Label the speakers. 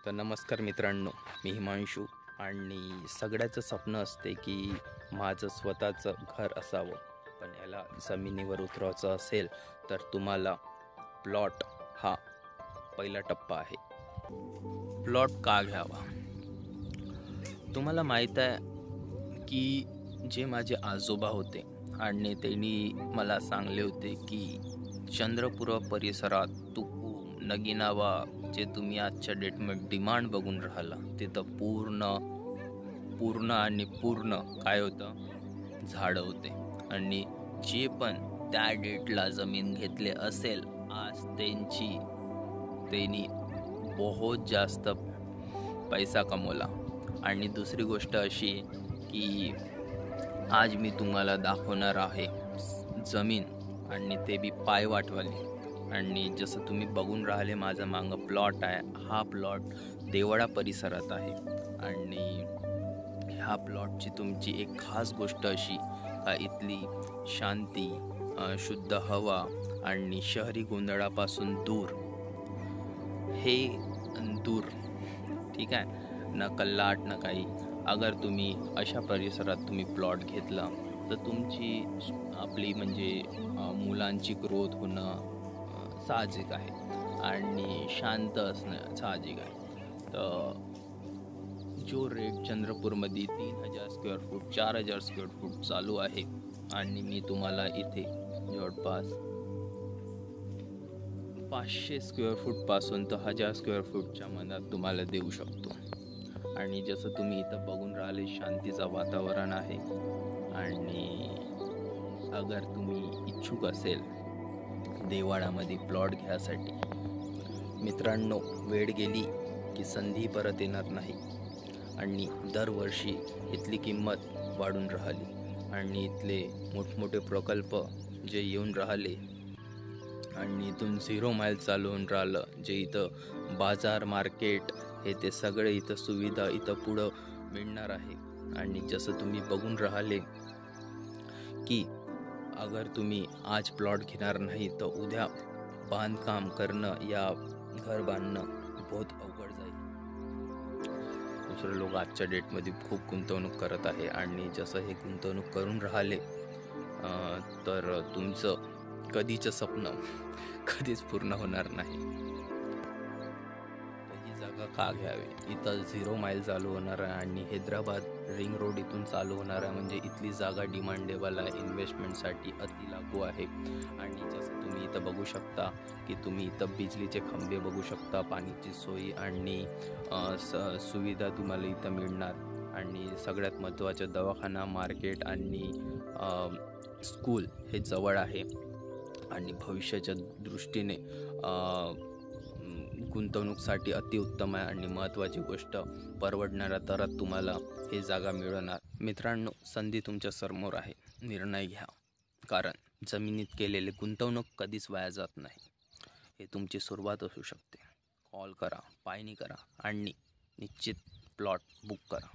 Speaker 1: तर नमस्कार मित्रांनो, मी हिमांशू. आणि सगळ्याचं स्वप्न असते की माझं स्वतःचं घर असावं, पण याला जमिनीवर उतरवायचं असेल तर तुम्हाला प्लॉट हा पहिला टप्पा आहे. प्लॉट का घ्यावा? तुम्हाला माहीत आहे की जे माझे आजोबा होते आणि त्यांनी मला सांगले होते की चंद्रपूर परिसरात तुकू नगिनावा जे तुम्ही आजच्या डेटमध्ये डिमांड बघून राहिला तिथं पूर्ण आणि पूर्ण काय होतं, झाडं होते. आणि जे पण त्या डेटला जमीन घेतले असेल आज त्यांनी बहुत जास्त पैसा कमवला. आणि दुसरी गोष्ट अशी की आज मी तुम्हाला दाखवणार आहे जमीन, आणि ते बी पाय वाटवाली. आणि जसं तुम्ही बघून राहिले माझा मागं प्लॉट आहे, हा प्लॉट देवळा परिसरात आहे. आणि ह्या प्लॉटची तुमची एक खास गोष्ट अशी का इथली शांती, शुद्ध हवा आणि शहरी गोंधळापासून दूर, ठीक आहे ना, कल्लाट ना काही. अगर तुम्ही अशा परिसरात तुम्ही प्लॉट घेतला तर तुमची आपली म्हणजे मुलांची ग्रोथ होणं साहजिक आहे आणि शांत असणं साहजिक आहे. तर जो रेट चंद्रपूरमध्ये 3,000 स्क्वेअर फूट 4,000 स्क्वेअर फूट चालू आहे, आणि मी तुम्हाला इथे जवळपास 500 स्क्वेअर फूटपासून तर 1,000 स्क्वेअर फूटच्या मनात तुम्हाला देऊ शकतो. आणि जसं तुम्ही इथं बघून राहिले शांतीचं वातावरण आहे. आणि अगर तुम्ही इच्छुक असेल देवाळामध्ये प्लॉट घ्यायसाठी, मित्रांनो, वेळ गेली की संधी परत येणार नाही. आणि दरवर्षी इथली किंमत वाढून राहिली आणि इथले मोठमोठे प्रकल्प जे येऊन राहिले आणि इथून 0 माईल चालू होऊन राहिलं, जे इथं बाजार मार्केट हे ते सगळे इथं सुविधा इथं पुढं मिळणार आहे. आणि जसं तुम्ही बघून राहिले की अगर तुम्ही आज प्लॉट घेणार नाही तर उद्या बांधकाम करणं या घर बांधणं बहुत अवघड जाईल. दुसरे लोक आजच्या डेटमध्ये खूप गुंतवणूक करत आहे, आणि जसं हे गुंतवणूक करून राहिले तर तुमचं कधीचं स्वप्न कधीच पूर्ण होणार नाही. ही जागा का घ्यावी? इथं 0 माईल चालू होणार आहे आणि हैदराबाद रिंग रोड इथून चालू होणार आहे, म्हणजे इथली जागा डिमांडेबल आहे, इन्व्हेस्टमेंटसाठी अति लागू आहे. आणि जसं तुम्ही इथं बघू शकता की तुम्ही इथं बिजलीचे खंबे बघू शकता, पाण्याची सोय आणि सुविधा तुम्हाला इथं मिळणार. आणि सगळ्यात महत्त्वाचं दवाखाना, मार्केट आणि स्कूल हे जवळ आहे. आणि भविष्याच्या दृष्टीने गुंतवणूकसाठी अतिउत्तम आहे. आणि महत्त्वाची गोष्ट, परवडणाऱ्या दरात तुम्हाला हे जागा मिळणार. मित्रांनो, संधी तुमच्या समोर आहे, निर्णय घ्या, कारण जमिनीत केलेले गुंतवणूक कधीच वाया जात नाही. हे तुमची सुरुवात असू शकते. कॉल करा, पाहणी करा आणि निश्चित प्लॉट बुक करा.